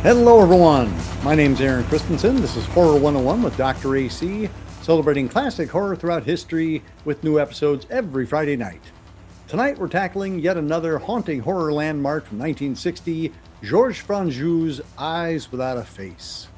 Hello everyone, my name's Aaron Christensen. This is Horror 101 with Dr. AC, celebrating classic horror throughout history with new episodes every Friday night. Tonight we're tackling yet another haunting horror landmark from 1960, Georges Franju's Eyes Without a Face.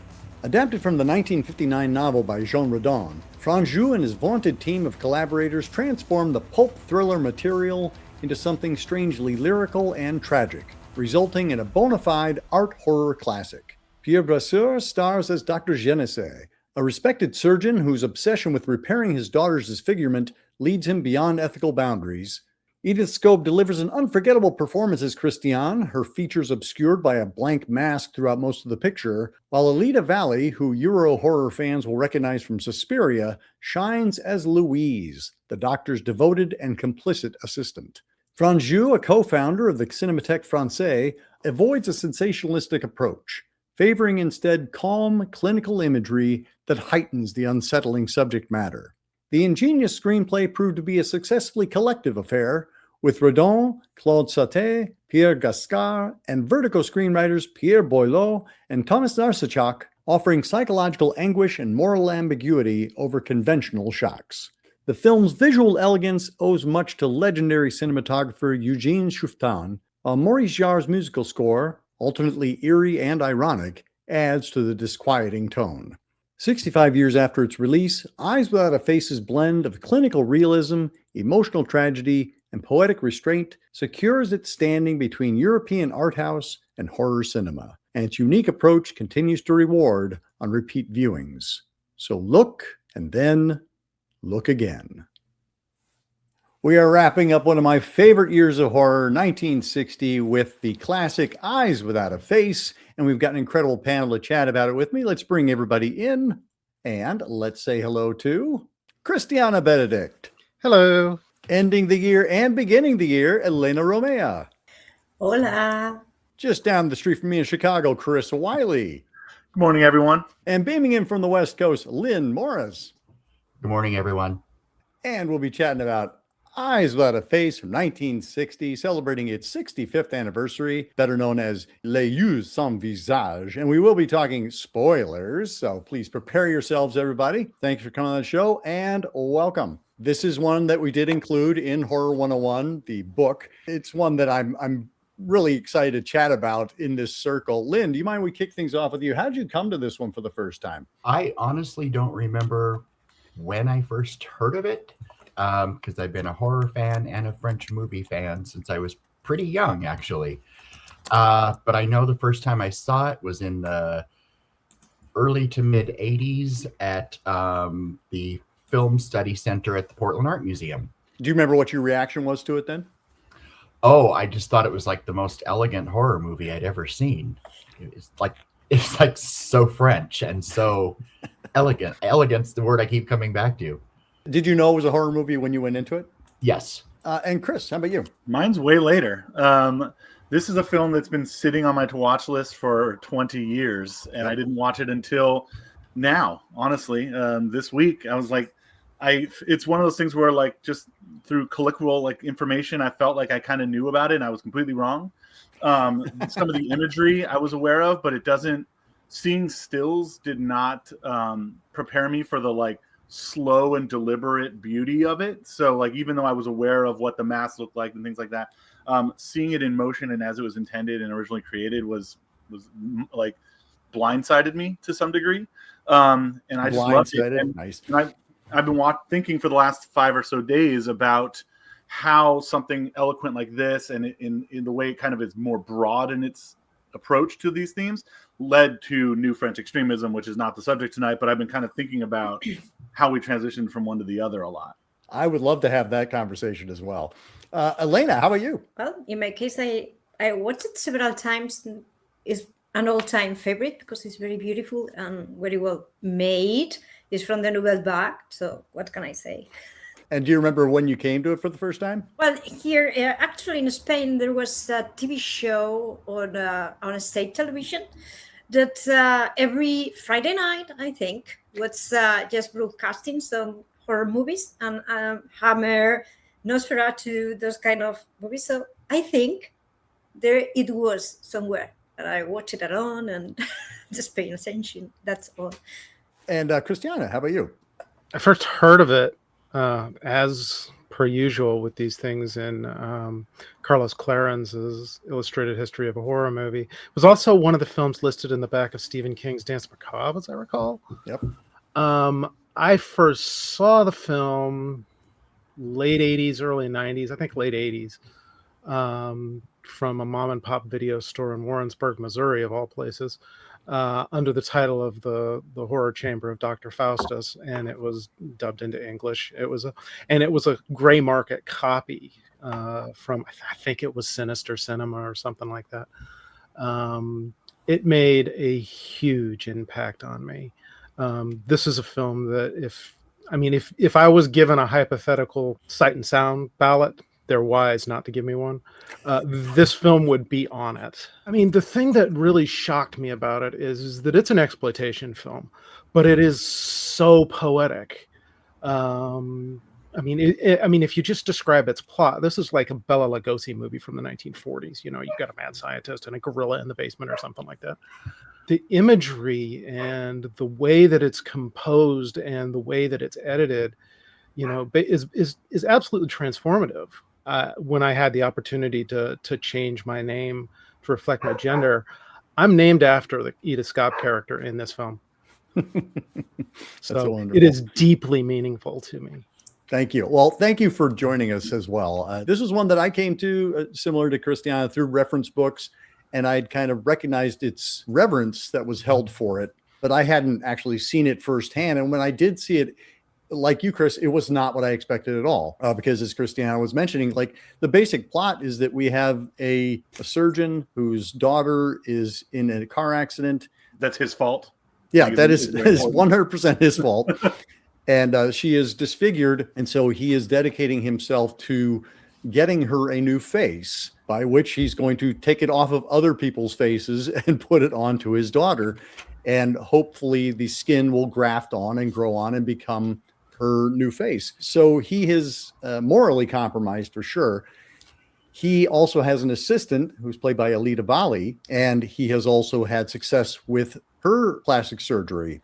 Adapted from the 1959 novel by Jean Redon, Franju and his vaunted team of collaborators transformed the pulp thriller material into something strangely lyrical and tragic, resulting in a bona-fide art horror classic. Pierre Brasseur stars as Dr. Génessier, a respected surgeon whose obsession with repairing his daughter's disfigurement leads him beyond ethical boundaries. Edith Scob delivers an unforgettable performance as Christiane, her features obscured by a blank mask throughout most of the picture, while Alida Valli, who Euro horror fans will recognize from Suspiria, shines as Louise, the doctor's devoted and complicit assistant. Franju, a co-founder of the Cinémathèque Française, avoids a sensationalistic approach, favoring instead calm, clinical imagery that heightens the unsettling subject matter. The ingenious screenplay proved to be a successfully collective affair, with Redon, Claude Sauté, Pierre Gascard, and Vertigo screenwriters Pierre Boileau and Thomas Narcichok offering psychological anguish and moral ambiguity over conventional shocks. The film's visual elegance owes much to legendary cinematographer Eugene Souffetan, while Maurice Jarre's musical score, alternately eerie and ironic, adds to the disquieting tone. 65 years after its release, Eyes Without a Face's blend of clinical realism, emotional tragedy, and poetic restraint secures its standing between European art house and horror cinema, and its unique approach continues to reward on repeat viewings. So look, and then look again. We are wrapping up one of my favorite years of horror, 1960, with the classic Eyes Without a Face, and we've got an incredible panel to chat about it with me. Let's bring everybody in, and let's say hello to Christiana Benedict. Hello. Ending the year and beginning the year, Elena Romea. Hola. Just down the street from me in Chicago, Carissa Wiley. Good morning, everyone. And beaming in from the West Coast, Lynn Morris. Good morning, everyone. And we'll be chatting about Eyes Without a Face from 1960, celebrating its 65th anniversary, better known as Les Yeux sans visage. And we will be talking spoilers, so please prepare yourselves, everybody. Thanks for coming on the show, and welcome. This is one that we did include in Horror 101, the book. It's one that I'm really excited to chat about in this circle. Lynn, do you mind we kick things off with you? How did you come to this one for the first time? I honestly don't remember when I first heard of it, because I've been a horror fan and a French movie fan since I was pretty young, actually. But I know the first time I saw it was in the early to mid 80s at the Film Study Center at the Portland Art Museum. Do you remember what your reaction was to it then? Oh, I just thought it was like the most elegant horror movie I'd ever seen. It's like so French and so elegant. Elegant's the word I keep coming back to. Did you know it was a horror movie when you went into it? Yes. And Chris, how about you? Mine's way later. This is a film that's been sitting on my to-watch list for 20 years, and I didn't watch it until now, honestly. This week, I was like, it's one of those things where, like, just through colloquial information, I felt like I kind of knew about it, and I was completely wrong. Some of the imagery I was aware of, but it doesn't. Seeing stills did not prepare me for the slow and deliberate beauty of it. So even though I was aware of what the mask looked like and things like that, seeing it in motion and as it was intended and originally created was blindsided me to some degree. And I just loved it. And, nice. And I've been thinking for the last 5 or so days about how something eloquent like this and in the way it kind of is more broad in its approach to these themes led to new French extremism, which is not the subject tonight, but I've been kind of thinking about how we transitioned from one to the other a lot. I would love to have that conversation as well. Elena, how about you? Well, in my case, I watched it several times. It's an all-time favorite because it's very beautiful and very well made. It's from the Nouvelle Vague, so what can I say? And do you remember when you came to it for the first time? Well, here, actually in Spain, there was a TV show on a state television that every Friday night, I think, was just broadcasting some horror movies and Hammer, Nosferatu, those kind of movies. So I think there it was somewhere and I watch it alone and just paying attention. That's all. And Christiane, how about you? I first heard of it as per usual with these things in Carlos Clarence's Illustrated History of a Horror Movie. It was also one of the films listed in the back of Stephen King's Dance Macabre, as I recall. Yep. I first saw the film late 80s, early 90s, I think late 80s, from a mom and pop video store in Warrensburg, Missouri, of all places, under the title of the Horror Chamber of Dr. Faustus, and it was dubbed into English. It was a gray market copy from, I think it was Sinister Cinema or something like that. It made a huge impact on me. This is a film that if I was given a hypothetical sight and sound ballot, they're wise not to give me one, this film would be on it. I mean, the thing that really shocked me about it is that it's an exploitation film, but it is so poetic. If you just describe its plot, this is like a Bela Lugosi movie from the 1940s. You know, you've got a mad scientist and a gorilla in the basement or something like that. The imagery and the way that it's composed and the way that it's edited, you know, is absolutely transformative. When I had the opportunity to change my name to reflect my gender, I'm named after the Edith Scob character in this film. So it is deeply meaningful to me. Thank you. Well, thank you for joining us as well. This was one that I came to, similar to Christiane, through reference books, and I'd kind of recognized its reverence that was held for it, but I hadn't actually seen it firsthand. And when I did see it, like you, Chris, it was not what I expected at all. Because as Christiane was mentioning, like the basic plot is that we have a surgeon whose daughter is in a car accident. That's his fault. Yeah, that is 100% his fault. And she is disfigured. And so he is dedicating himself to getting her a new face, by which he's going to take it off of other people's faces and put it onto his daughter. And hopefully the skin will graft on and grow on and become her new face. So he is morally compromised for sure. He also has an assistant who's played by Alida Valli, and he has also had success with her plastic surgery.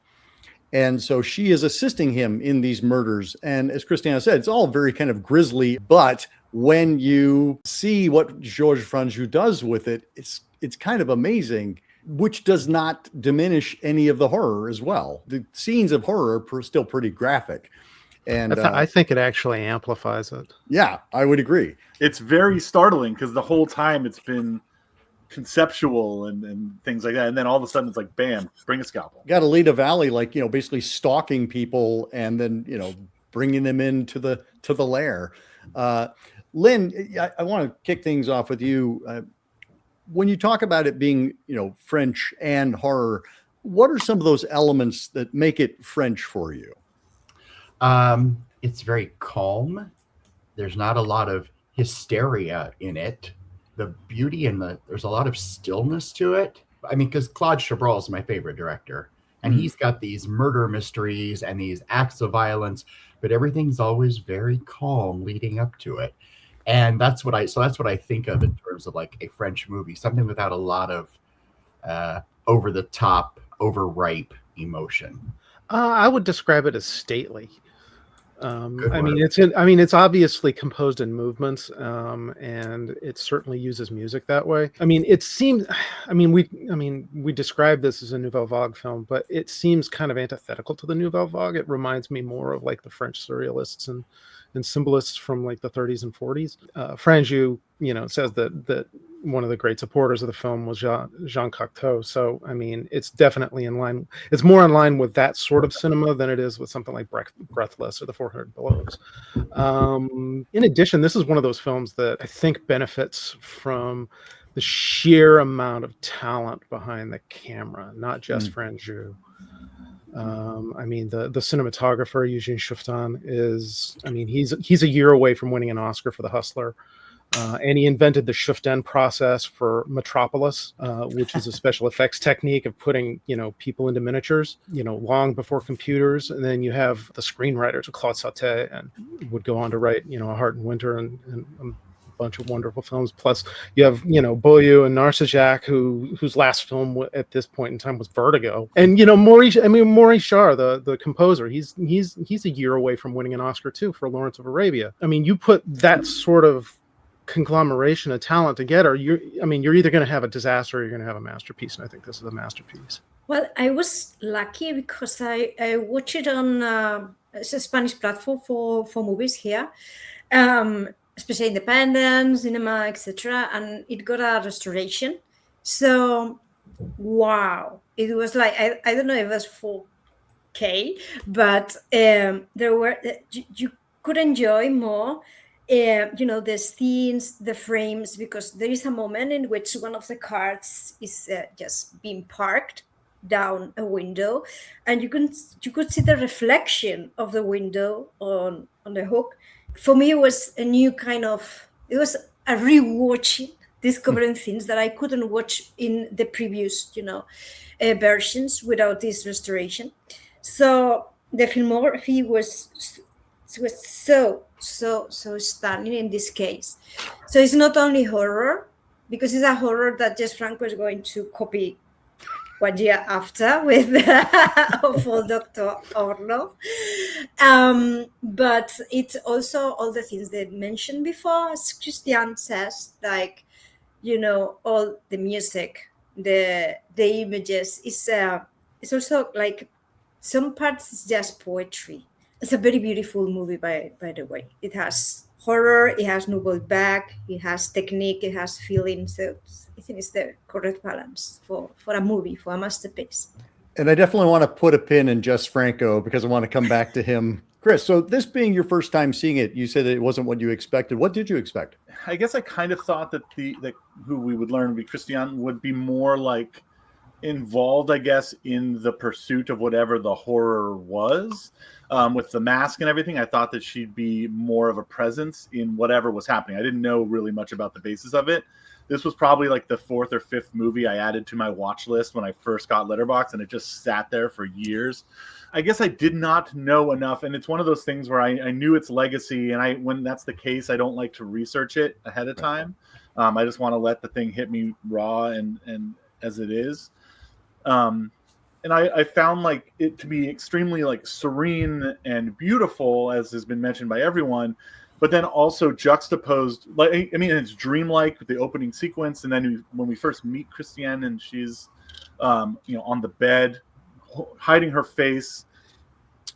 And so she is assisting him in these murders. And as Christiane said, it's all very kind of grisly, but when you see what Georges Franju does with it, it's kind of amazing, which does not diminish any of the horror as well. The scenes of horror are still pretty graphic. And I think it actually amplifies it. Yeah, I would agree. It's very startling because the whole time it's been conceptual and things like that. And then all of a sudden it's like, bam, bring a scalpel. Got Alida Valli, like, basically stalking people and then, bringing them into the lair. Lynn, I want to kick things off with you. When you talk about it being, French and horror, what are some of those elements that make it French for you? It's very calm. There's not a lot of hysteria in it. The beauty and there's a lot of stillness to it. I mean, because Claude Chabrol is my favorite director, and he's got these murder mysteries and these acts of violence, but everything's always very calm leading up to it. And that's what I think of in terms of like a French movie, something without a lot of over the top, overripe emotion. I would describe it as stately. It's obviously composed in movements, and it certainly uses music that way. We describe this as a Nouvelle Vague film, but it seems kind of antithetical to the Nouvelle Vague. It reminds me more of like the French surrealists and symbolists from like the 30s and 40s. Franju, says that one of the great supporters of the film was Jean Cocteau. So, it's definitely in line. It's more in line with that sort of cinema than it is with something like Breathless or The 400 Blows. In addition, this is one of those films that I think benefits from the sheer amount of talent behind the camera, not just Franju. The cinematographer, Eugene Chouffetin, he's a year away from winning an Oscar for The Hustler. And he invented the Chouffetin process for Metropolis, which is a special effects technique of putting, people into miniatures, long before computers. And then you have the screenwriters, Claude Sautet, and would go on to write, A Heart in Winter and bunch of wonderful films. Plus, you have Boyu and Narcejac, whose last film at this point in time was Vertigo, and Maurice Jarre, the composer, he's a year away from winning an Oscar too for Lawrence of Arabia. I mean, you put that sort of conglomeration of talent together, you're either going to have a disaster or you're going to have a masterpiece, and I think this is a masterpiece. Well, I was lucky because I watched it on it's a Spanish platform for movies here, especially independent cinema, etc. And it got a restoration. So, wow, it was like I don't know if it was 4K, but there were you could enjoy more. The scenes, the frames, because there is a moment in which one of the cars is just being parked down a window, and you could see the reflection of the window on the hook. For me, it was a new kind of, it was a rewatching, discovering things that I couldn't watch in the previous versions without this restoration. So the filmography was so stunning in this case. So it's not only horror, because it's a horror that Jess Franco is going to copy 1 year after with awful Dr. Orlov. But it's also all the things they mentioned before, as Christiane says, like, all the music, the images. It's also like some parts is just poetry. It's a very beautiful movie, by the way. It has horror, it has noble back, it has technique, it has feeling. So I think it's the correct balance for a movie, for a masterpiece. And I definitely want to put a pin in Jess Franco because I want to come back to him. Chris, so this being your first time seeing it, you said that it wasn't what you expected. What did you expect? I guess I kind of thought that who we would learn would be Christiane would be more like involved, I guess, in the pursuit of whatever the horror was. With the mask and everything, I thought that she'd be more of a presence in whatever was happening. I didn't know really much about the basis of it. This was probably like the 4th or 5th movie I added to my watch list when I first got Letterboxd, and it just sat there for years. I guess I did not know enough, and it's one of those things where I knew its legacy, and when that's the case, I don't like to research it ahead of time. I just want to let the thing hit me raw and as it is. And I found like it to be extremely like serene and beautiful, as has been mentioned by everyone, but then also juxtaposed. Like, I mean, it's dreamlike with the opening sequence, and then when we first meet Christiane and she's, on the bed, hiding her face,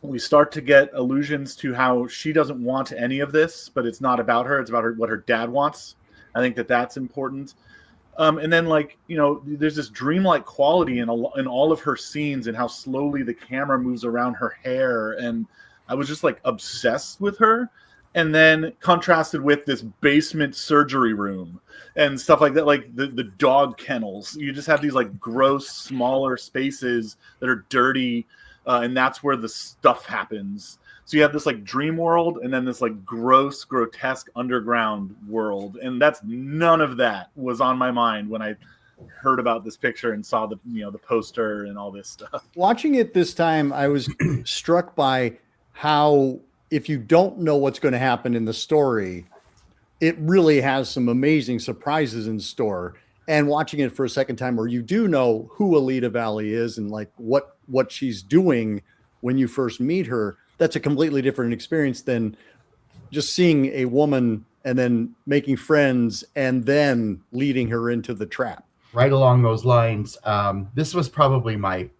we start to get allusions to how she doesn't want any of this, but it's not about her; it's about what her dad wants. I think that's important. And then, there's this dreamlike quality in all of her scenes and how slowly the camera moves around her hair. And I was just, obsessed with her. And then contrasted with this basement surgery room and stuff like that, like the dog kennels. You just have these, gross, smaller spaces that are dirty, and that's where the stuff happens. So you have this dream world and then this gross, grotesque underground world. And none of that was on my mind when I heard about this picture and saw the poster and all this stuff. Watching it this time, I was struck by how, if you don't know what's going to happen in the story, it really has some amazing surprises in store. And watching it for a second time where you do know who Alida Valli is and what she's doing when you first meet her, that's a completely different experience than just seeing a woman and then making friends and then leading her into the trap. Right along those lines, this was probably I'm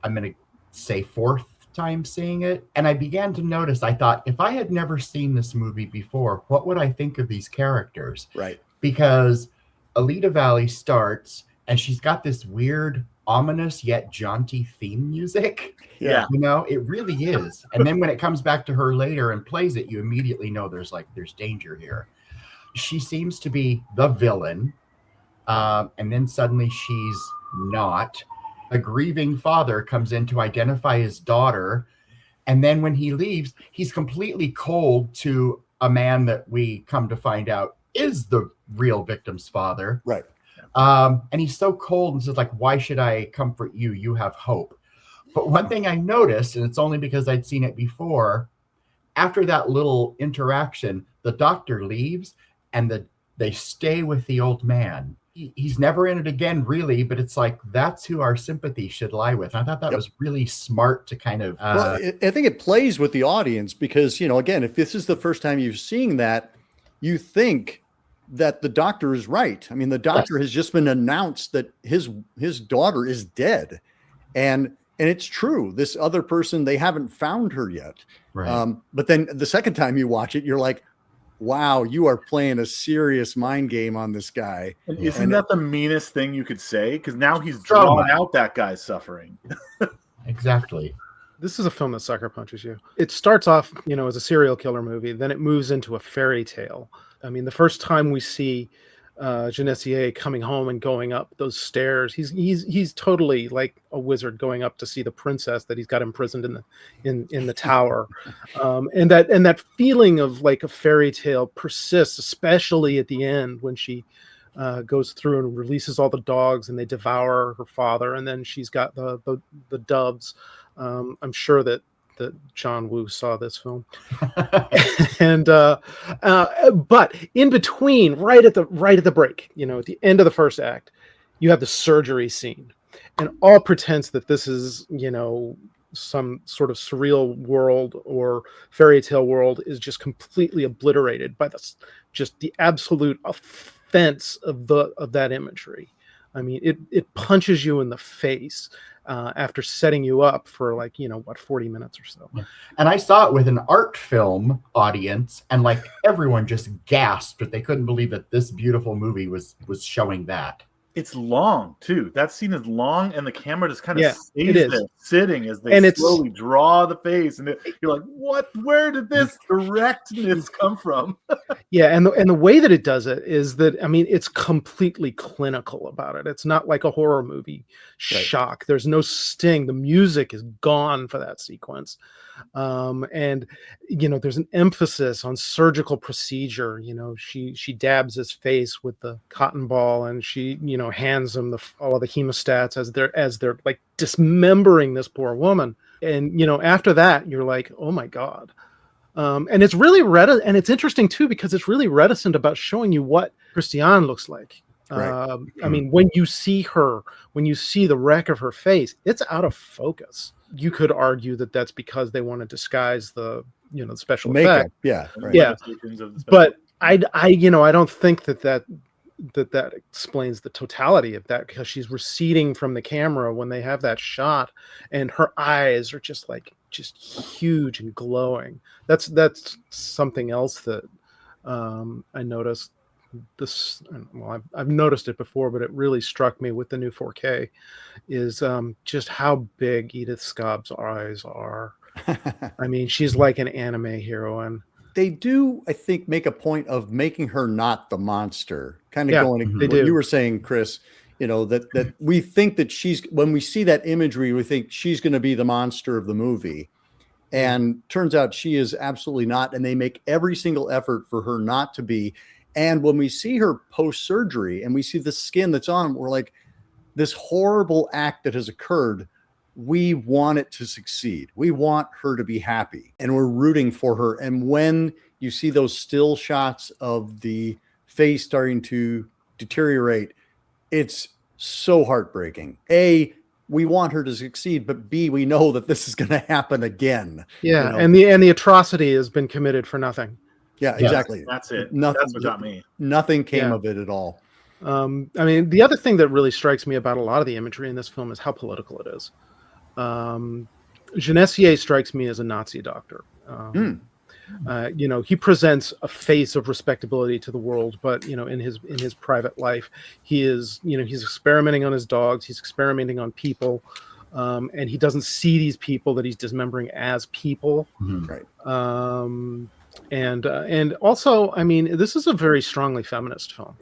going to say 4th time seeing it. And I began to notice, I thought, if I had never seen this movie before, what would I think of these characters? Right. Because Alida Valli starts and she's got this weird, ominous yet jaunty theme music. Yeah. It really is. And then when it comes back to her later and plays it, you immediately know there's danger here. She seems to be the villain. And then suddenly she's not. A grieving father comes in to identify his daughter. And then when he leaves, he's completely cold to a man that we come to find out is the real victim's father. Right. And he's so cold and says, why should I comfort you? You have hope. But one thing I noticed, and it's only because I'd seen it before, after that little interaction, the doctor leaves and they stay with the old man. He's never in it again, really, but it's like that's who our sympathy should lie with. And I thought that was really smart to kind of. Well, I think it plays with the audience because, again, if this is the first time you've seen that, you think that the doctor is right. I mean, the doctor has just been announced that his daughter is dead, and it's true. This other person, they haven't found her yet. Right. But then the second time you watch it, you're like, wow, you are playing a serious mind game on this guy. And isn't that the meanest thing you could say? Because now he's drawn out that guy's suffering. Exactly. This is a film that sucker punches you. It starts off, as a serial killer movie. Then it moves into a fairy tale. I mean, the first time we see Génessier coming home and going up those stairs, he's totally like a wizard going up to see the princess that he's got imprisoned in the tower, and that feeling of like a fairy tale persists, especially at the end when she goes through and releases all the dogs and they devour her father, and then she's got the doves. I'm sure that John Woo saw this film, and but in between, right at the break, at the end of the first act, you have the surgery scene, and all pretense that this is some sort of surreal world or fairy tale world is just completely obliterated by the absolute offense of that imagery. I mean, it punches you in the face. After setting you up for 40 minutes or so. And I saw it with an art film audience, and everyone just gasped that they couldn't believe that this beautiful movie was showing that. It's long too. That scene is long, and the camera just kind of stays there, sitting as they slowly draw the face, and you're like, "What? Where did this directness come from?" Yeah, and the way that it does it is that it's completely clinical about it. It's not like a horror movie shock. There's no sting. The music is gone for that sequence, and there's an emphasis on surgical procedure. She dabs his face with the cotton ball, and she hands him all of the hemostats as they're like dismembering this poor woman. And after that, you're like, oh my God. And it's really and it's interesting too because it's really reticent about showing you what Christiane looks like. Right. When you see the wreck of her face, it's out of focus. You could argue that that's because they want to disguise the special effect. Yeah, right. Yeah. But I don't think that explains the totality of that, because she's receding from the camera when they have that shot, and her eyes are just huge and glowing. That's something else that I noticed. I've noticed it before, but it really struck me with the new 4K is just how big Edith Scob's eyes are. She's like an anime heroine. They do, I think, make a point of making her not the monster. Kind of going to what you were saying, Chris, that we think that when we see that imagery, we think she's going to be the monster of the movie. And turns out she is absolutely not. And they make every single effort for her not to be. And when we see her post-surgery and we see the skin that's on, we're like, this horrible act that has occurred, we want it to succeed. We want her to be happy, and we're rooting for her. And when you see those still shots of the face starting to deteriorate, it's so heartbreaking. A, we want her to succeed, but B, we know that this is going to happen again. Yeah, and the atrocity has been committed for nothing. Yeah, exactly. That's it. Nothing, that's what got me. Nothing came of it at all. The other thing that really strikes me about a lot of the imagery in this film is how political it is. Génessier strikes me as a Nazi doctor. He presents a face of respectability to the world, but in his private life, he is he's experimenting on his dogs, he's experimenting on people, and he doesn't see these people that he's dismembering as people. Right. And also, this is a very strongly feminist film,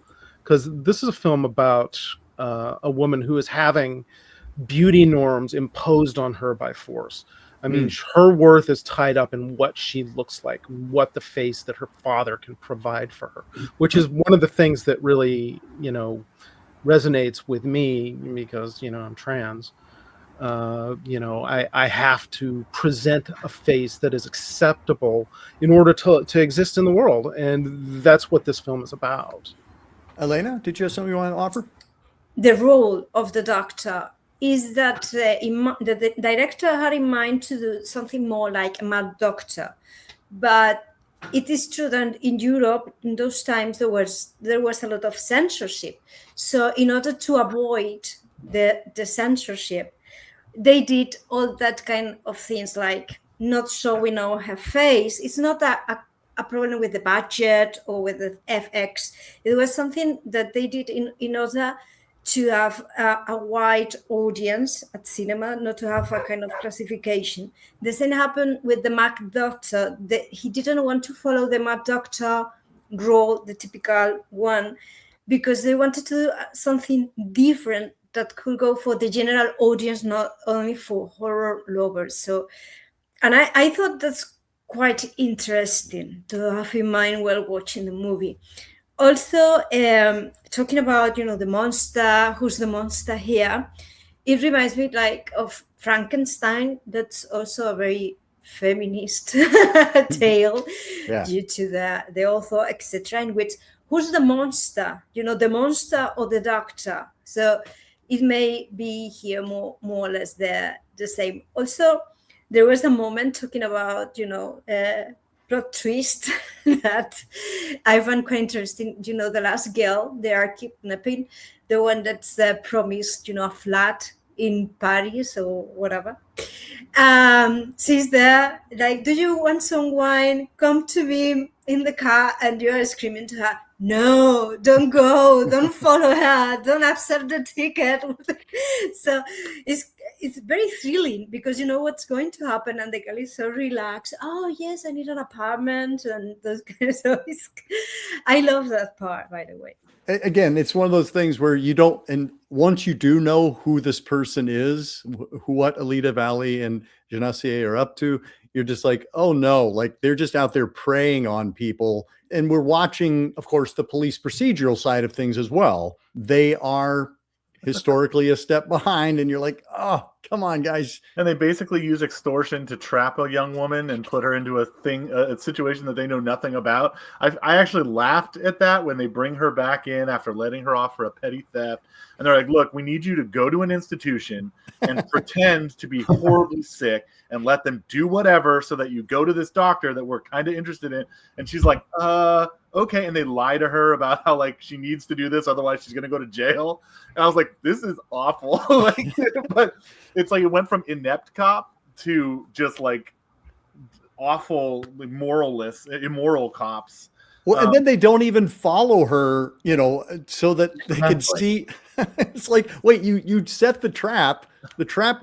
because this is a film about a woman who is having beauty norms imposed on her by force. Her worth is tied up in what she looks like, what the face that her father can provide for her, which is one of the things that really, resonates with me, because, I'm trans. I have to present a face that is acceptable in order to exist in the world. And that's what this film is about. Elena, did you have something you want to offer? The role of the doctor is that the director had in mind to do something more like a mad doctor. But it is true that in Europe, in those times, there was a lot of censorship. So in order to avoid the censorship, they did all that kind of things, like not showing her face. It's not a problem with the budget or with the FX. It was something that they did in order to have a wide audience at cinema, not to have a kind of classification. The same happened with the Mad Doctor. He didn't want to follow the Mad Doctor role, the typical one, because they wanted to do something different that could go for the general audience, not only for horror lovers. So, and I thought that's quite interesting to have in mind while watching the movie. Also, talking about, the monster, who's the monster here, it reminds me like of Frankenstein. That's also a very feminist tale due to the author, etc., in which who's the monster, the monster or the doctor. So it may be here more or less the same. Also, there was a moment talking about, plot twist that I found quite interesting. The last girl they are kidnapping, the one that's promised, a flat in Paris or whatever. She's there, like, do you want some wine? Come to me in the car, and you are screaming to her, no, don't go, don't follow her, don't accept the ticket. So it's very thrilling because you know what's going to happen, and the girl is so relaxed. Oh yes, I need an apartment, and those kinds of. I love that part, by the way. Again, it's one of those things where you don't, and once you do know who this person is, what Alida Valli and Génessier are up to, you're just like, oh no, like they're just out there preying on people. And we're watching, of course, the police procedural side of things as well. They are historically a step behind, and you're like, oh, come on, guys. And they basically use extortion to trap a young woman and put her into a situation that they know nothing about. I actually laughed at that when they bring her back in after letting her off for a petty theft. And they're like, look, we need you to go to an institution and pretend to be horribly sick and let them do whatever so that you go to this doctor that we're kind of interested in. And she's like, okay. And they lie to her about how like she needs to do this, otherwise she's going to go to jail. And I was like, this is awful. But it's like it went from inept cop to just like awful, immoral cops. Well, and then they don't even follow her, so that they can see. It's like, wait, you set the trap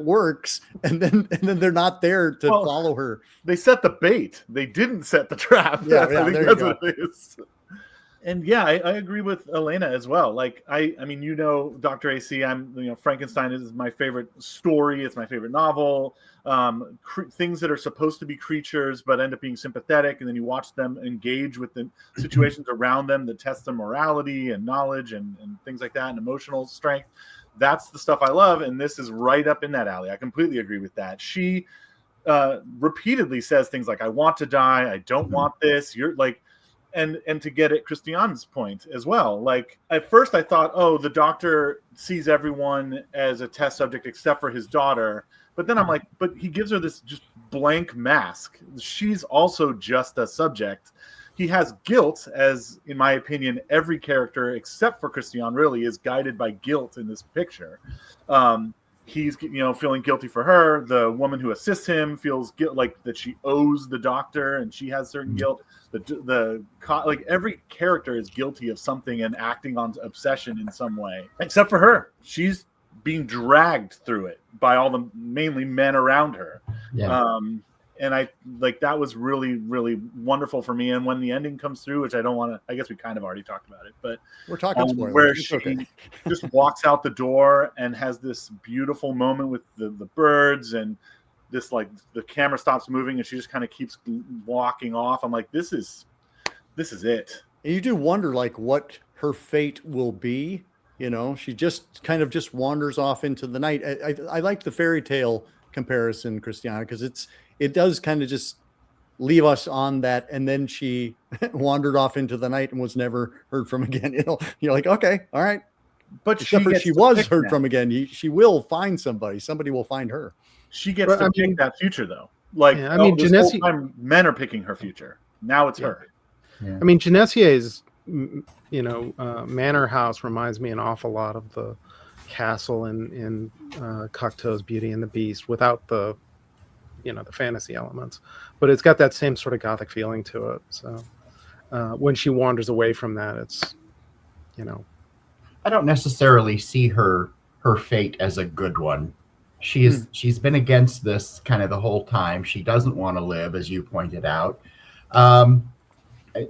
works, and then they're not there to follow her. They set the bait. They didn't set the trap. Yeah, I think that's what it is. And yeah, I agree with Elena as well. Like I mean, Dr. AC, Frankenstein is my favorite story. It's my favorite novel. Things that are supposed to be creatures but end up being sympathetic, and then you watch them engage with the situations around them that test their morality and knowledge and things like that, and emotional strength. That's the stuff I love, and this is right up in that alley. I completely agree with that. She repeatedly says things like, I want to die, I don't want this. You're like, and to get at Christiane's point as well. Like at first I thought, oh, the doctor sees everyone as a test subject except for his daughter. But then I'm like, but he gives her this just blank mask. She's also just a subject. He has guilt, as in my opinion, every character except for Christiane really is guided by guilt in this picture. He's feeling guilty for her. The woman who assists him feels like that she owes the doctor, and she has certain guilt. Like every character is guilty of something and acting on obsession in some way, except for her. She's being dragged through it by all the mainly men around her. Yeah. And I like that was really, really wonderful for me. And when the ending comes through, which I don't want to, I guess we kind of already talked about it, but we're talking spoilers. Where she just walks out the door and has this beautiful moment with the birds, and this like the camera stops moving and she just kind of keeps walking off. I'm like, this is it. And you do wonder like what her fate will be. She just kind of just wanders off into the night. I like the fairy tale comparison, Christiane, because it does kind of just leave us on that, and then she wandered off into the night and was never heard from again. You're like, okay, all right. But Except for gets she to was pick heard now. from again. She will find somebody. Somebody will find her. She gets to pick that future, though. Like, yeah, I mean, this Génessier, whole time, men are picking her future. Now it's her. Yeah. I mean, Génessier's, manor house reminds me an awful lot of the castle in Cocteau's Beauty and the Beast, without the, the fantasy elements. But it's got that same sort of gothic feeling to it. So when she wanders away from that, it's, I don't necessarily see her fate as a good one. She's been against this kind of the whole time. She doesn't want to live, as you pointed out.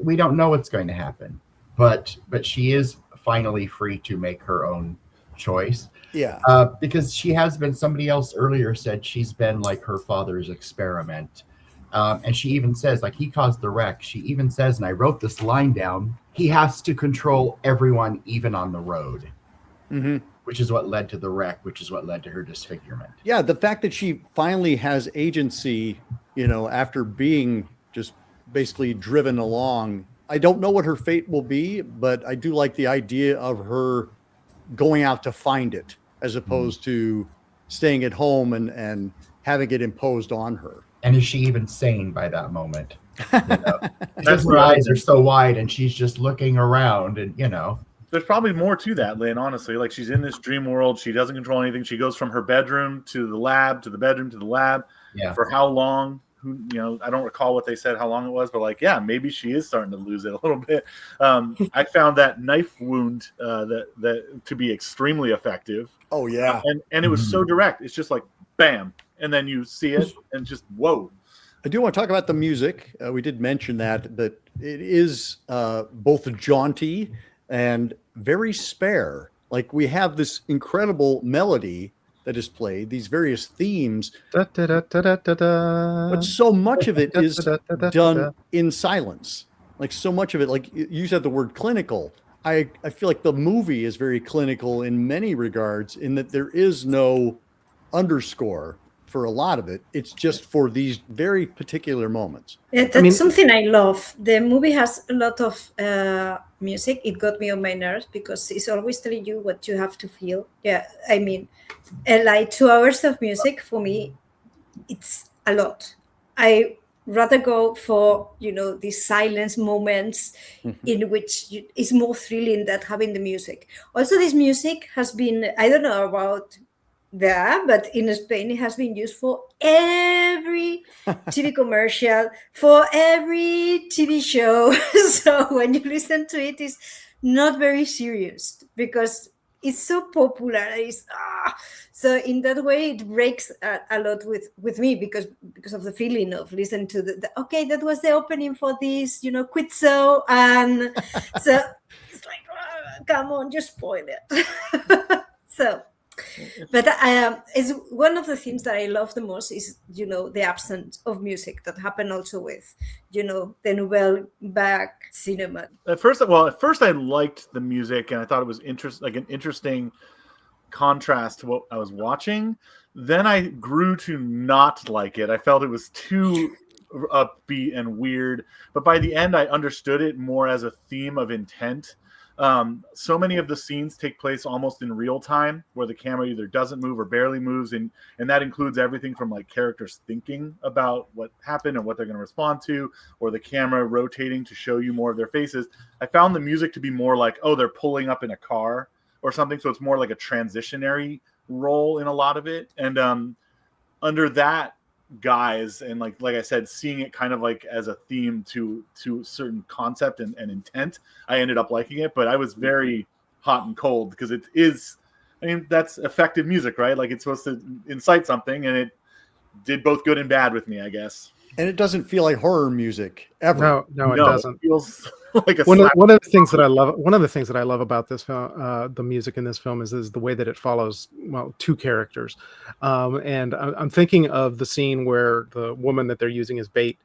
We don't know what's going to happen, but she is finally free to make her own choice. Yeah. Because she has been, somebody else earlier said she's been like her father's experiment. And she even says, like, he caused the wreck. She even says, and I wrote this line down, he has to control everyone, even on the road. Mm-hmm. Which is what led to the wreck, which is what led to her disfigurement. Yeah, the fact that she finally has agency, after being just basically driven along. I don't know what her fate will be, but I do like the idea of her going out to find it, as opposed to staying at home and having it imposed on her. And is she even sane by that moment? Because her eyes are so wide and she's just looking around and, There's probably more to that, Lynn, honestly. Like, she's in this dream world. She doesn't control anything. She goes from her bedroom to the lab, to the bedroom, to the lab. Yeah. For how long? I don't recall what they said, how long it was, but maybe she is starting to lose it a little bit. I found that knife wound that to be extremely effective. Oh, yeah. And it was so direct. It's just like, bam. And then you see it and just, whoa. I do want to talk about the music. We did mention that it is both jaunty and very spare. Like, we have this incredible melody that is played, these various themes, but so much of it is done in silence. Like, so much of it, like you said the word clinical. I feel like the movie is very clinical in many regards, in that there is no underscore for a lot of it. It's just for these very particular moments. Yeah, that's something I love. The movie has a lot of music. It got me on my nerves because it's always telling you what you have to feel. Yeah, I mean, like 2 hours of music for me, it's a lot. I rather go for these silence moments in which it's more thrilling than having the music. Also, this music has been, I don't know about there, but in Spain it has been used for every TV commercial, for every TV show. So when you listen to it, it's not very serious because it's so popular. So in that way, it breaks a lot with me because of the feeling of listening to the okay, that was the opening for this, Quizzo, and so it's like, come on, just spoil it. So. But it's one of the things that I love the most is, the absence of music that happened also with, the Nouvelle Vague cinema. At first I liked the music and I thought it was an interesting contrast to what I was watching. Then I grew to not like it. I felt it was too upbeat and weird. But by the end, I understood it more as a theme of intent. So many of the scenes take place almost in real time, where the camera either doesn't move or barely moves, and that includes everything from like characters thinking about what happened and what they're going to respond to, or the camera rotating to show you more of their faces. I found the music to be more like, oh, they're pulling up in a car or something, so it's more like a transitionary role in a lot of it. And under that guise, and like I said, seeing it kind of like as a theme to a certain concept and intent, I ended up liking it. But I was very hot and cold because it is, that's effective music, right? Like, it's supposed to incite something, and it did both good and bad with me, I guess. And it doesn't feel like horror music ever. No, it doesn't. It feels like a one of the things that I love. One of the things that I love about this film, the music in this film, is the way that it follows two characters. And I'm thinking of the scene where the woman that they're using as bait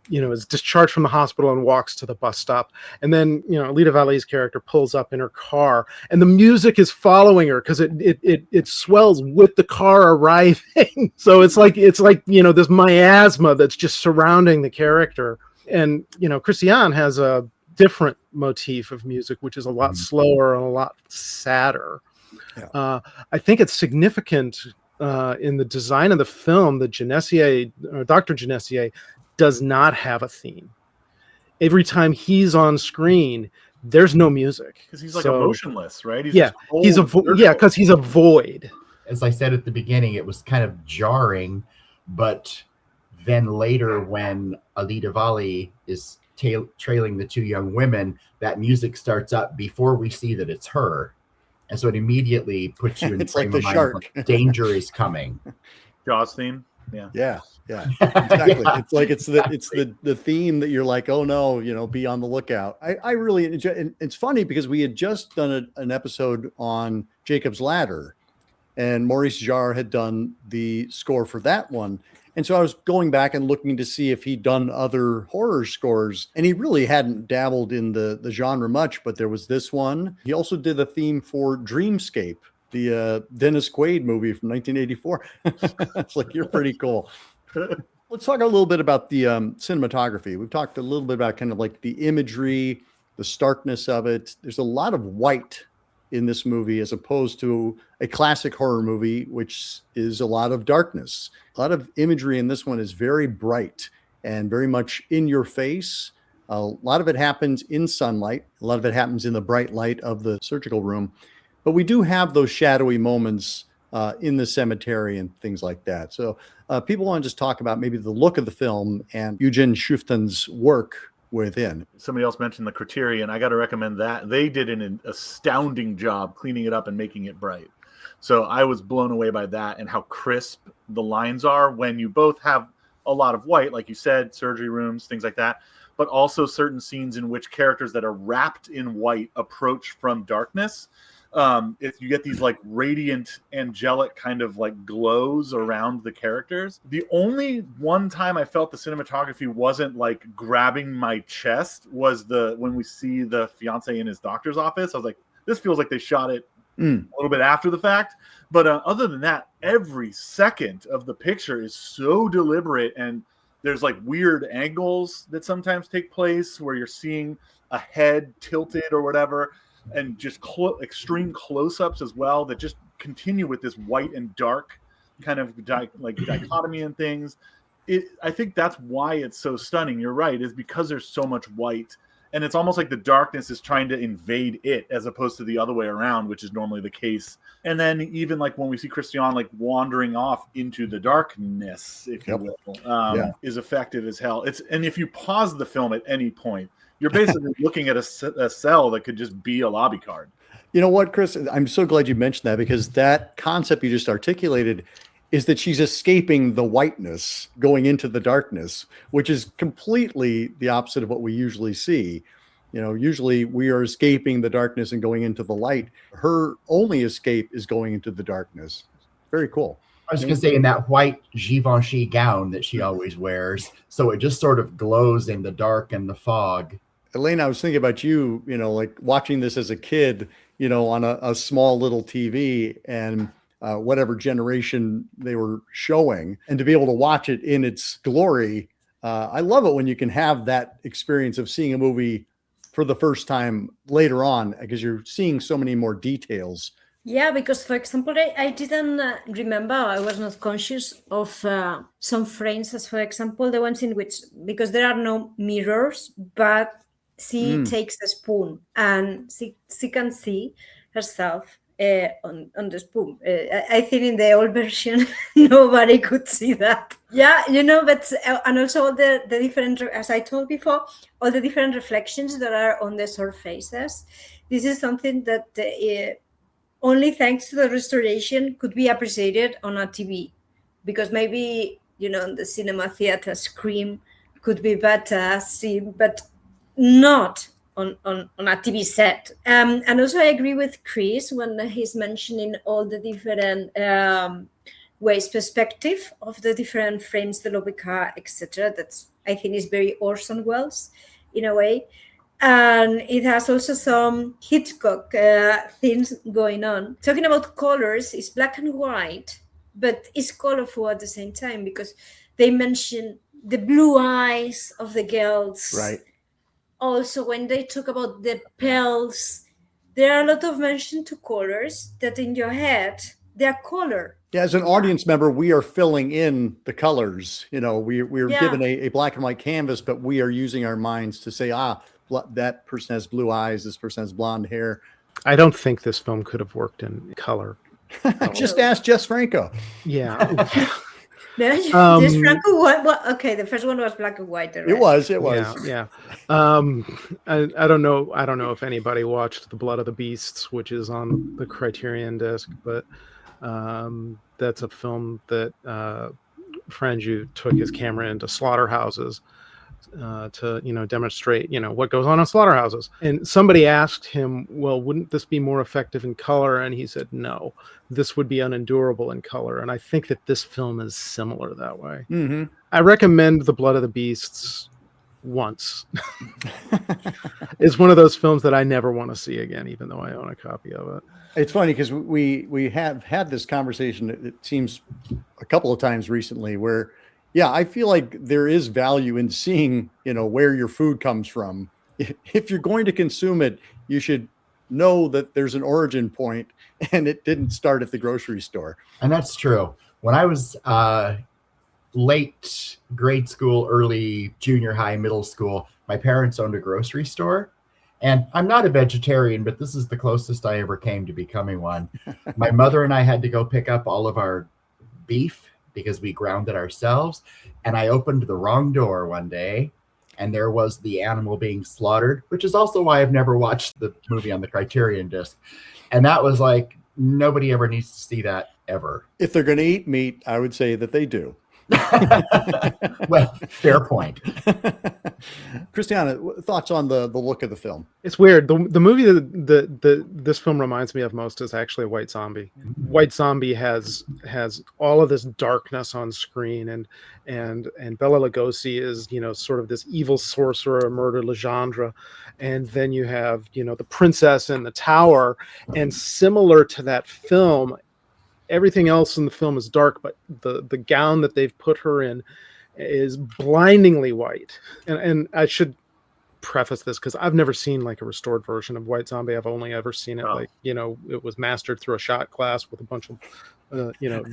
is discharged from the hospital and walks to the bus stop. And then, Alida Valli's character pulls up in her car and the music is following her because it swells with the car arriving. So it's like, this miasma that's just surrounding the character. And, Christiane has a different motif of music, which is a lot slower and a lot sadder. Yeah. I think it's significant in the design of the film that Génessier, Dr. Génessier, does not have a theme. Every time he's on screen, there's no music because he's like emotionless, right? Because he's a void. As I said at the beginning, it was kind of jarring, but then later when Alida Valli is trailing the two young women, that music starts up before we see that it's her. And so it immediately puts you in it's frame like the of shark. mind like danger is coming. Jaws theme. Yeah, exactly. It's like it's the theme that you're like, oh no, be on the lookout. I really enjoy, and it's funny because we had just done an episode on Jacob's Ladder, and Maurice Jarre had done the score for that one. And so I was going back and looking to see if he'd done other horror scores, and he really hadn't dabbled in the genre much, but there was this one. He also did the theme for Dreamscape, the Dennis Quaid movie from 1984. It's like, you're pretty cool. Let's talk a little bit about the cinematography. We've talked a little bit about kind of like the imagery, the starkness of it. There's a lot of white in this movie as opposed to a classic horror movie, which is a lot of darkness. A lot of imagery in this one is very bright and very much in your face. A lot of it happens in sunlight. A lot of it happens in the bright light of the surgical room. But we do have those shadowy moments in the cemetery and things like that. So people want to just talk about maybe the look of the film and Eugen Schuften's work within. Somebody else mentioned the Criterion. I got to recommend that. They did an astounding job cleaning it up and making it bright. So I was blown away by that and how crisp the lines are when you both have a lot of white, like you said, surgery rooms, things like that, but also certain scenes in which characters that are wrapped in white approach from darkness. If you get these like radiant, angelic kind of like glows around the characters. The only one time I felt the cinematography wasn't like grabbing my chest was when we see the fiance in his doctor's office. I was like, this feels like they shot it a little bit after the fact. But other than that, every second of the picture is so deliberate, and there's like weird angles that sometimes take place where you're seeing a head tilted or whatever. And just extreme close-ups as well that just continue with this white and dark kind of dichotomy and things. I think that's why it's so stunning. You're right, is because there's so much white, and it's almost like the darkness is trying to invade it as opposed to the other way around, which is normally the case. And then even like when we see Christiane like wandering off into the darkness, if you will, is effective as hell. And if you pause the film at any point, you're basically looking at a cell that could just be a lobby card. You know what, Chris? I'm so glad you mentioned that, because that concept you just articulated is that she's escaping the whiteness going into the darkness, which is completely the opposite of what we usually see. Usually we are escaping the darkness and going into the light. Her only escape is going into the darkness. Very cool. I was going to say, in that white Givenchy gown that she always wears, so it just sort of glows in the dark and the fog. Elaine, I was thinking about you, like watching this as a kid, on a small little TV and whatever generation they were showing, and to be able to watch it in its glory. I love it when you can have that experience of seeing a movie for the first time later on, because you're seeing so many more details. Yeah, because, for example, I didn't remember, I was not conscious of some frames, as, for example, the ones in which, because there are no mirrors, but she takes a spoon and she can see herself on the spoon. I think in the old version, nobody could see that. Yeah, but, and also all the different, as I told before, all the different reflections that are on the surfaces. This is something that only thanks to the restoration could be appreciated on a TV, because maybe, the cinema theater screen could be better seen, but not on a TV set. And also I agree with Chris when he's mentioning all the different ways, perspective of the different frames, the lobby car, etc. That's I think it's very Orson Welles in a way. And it has also some Hitchcock things going on. Talking about colors, it's black and white, but it's colorful at the same time because they mention the blue eyes of the girls. Right. Also, when they talk about the pearls, there are a lot of mention to colors that in your head, they're color. Yeah, as an audience member, we are filling in the colors. We're given a black and white canvas, but we are using our minds to say, that person has blue eyes, this person has blonde hair. I don't think this film could have worked in color. Just ask Jess Franco. Yeah. Jess Franco, what? Okay, the first one was black and white. It was. Yeah. I don't know. I don't know if anybody watched The Blood of the Beasts, which is on the Criterion disc, but that's a film that Franju took his camera into slaughterhouses to demonstrate what goes on in slaughterhouses. And somebody asked him, well, wouldn't this be more effective in color? And he said, no, this would be unendurable in color. And I think that this film is similar that way. Mm-hmm. I recommend The Blood of the Beasts once. It's one of those films that I never want to see again, even though I own a copy of it. It's funny because we have had this conversation, it seems, a couple of times recently where, I feel like there is value in seeing, where your food comes from. If you're going to consume it, you should know that there's an origin point and it didn't start at the grocery store. And that's true. When I was late grade school, early junior high, middle school, my parents owned a grocery store. And I'm not a vegetarian, but this is the closest I ever came to becoming one. My mother and I had to go pick up all of our beef because we ground it ourselves. And I opened the wrong door one day and there was the animal being slaughtered, which is also why I've never watched the movie on the Criterion disc. And that was like, nobody ever needs to see that ever. If they're going to eat meat, I would say that they do. Well, fair point. Christiane, thoughts on the look of the film? It's weird. The movie that this film reminds me of most is actually White Zombie. White Zombie has all of this darkness on screen, and Bela Lugosi is sort of this evil sorcerer, murder Legendre, and then you have the princess in the tower, and similar to that film. Everything else in the film is dark, but the gown that they've put her in is blindingly white. And I should preface this because I've never seen like a restored version of White Zombie. I've only ever seen it it was mastered through a shot glass with a bunch of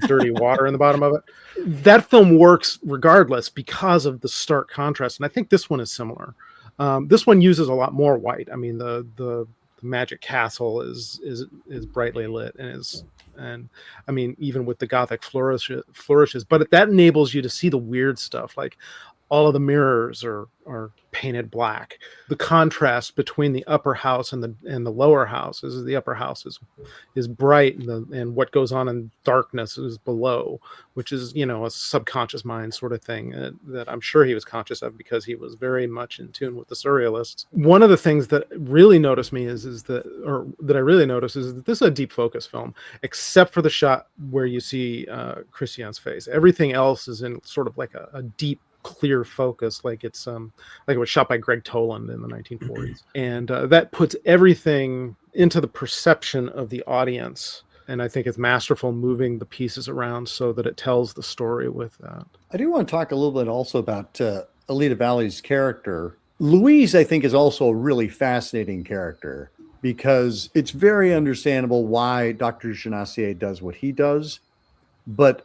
dirty water in the bottom of it. That film works regardless because of the stark contrast, and I think this one is similar. This one uses a lot more white. I mean, the magic castle is brightly lit and I mean, even with the Gothic flourishes, but that enables you to see the weird stuff, like all of the mirrors are painted black. The contrast between the upper house and the lower house is the upper house is bright and what goes on in darkness is below, which is a subconscious mind sort of thing that I'm sure he was conscious of because he was very much in tune with the surrealists. One of the things that really noticed me is that this is a deep focus film, except for the shot where you see Christiane's face. Everything else is in sort of like a deep, clear focus, like it's like it was shot by Greg Toland in the 1940s, and that puts everything into the perception of the audience, and I think it's masterful moving the pieces around so that it tells the story with that. I do want to talk a little bit also about Alida Valli's character. Louise, I think, is also a really fascinating character because it's very understandable why Dr. Génessier does what he does, but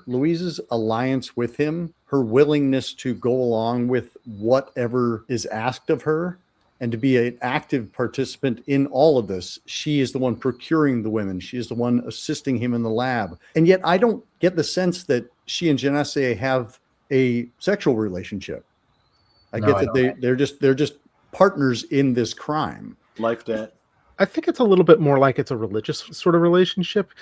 Louise's alliance with him, her willingness to go along with whatever is asked of her and to be an active participant in all of this. She is the one procuring the women. She is the one assisting him in the lab. And yet I don't get the sense that she and Génessier have a sexual relationship. I get that they're just partners in this crime. Like that. I think it's a little bit more like it's a religious sort of relationship.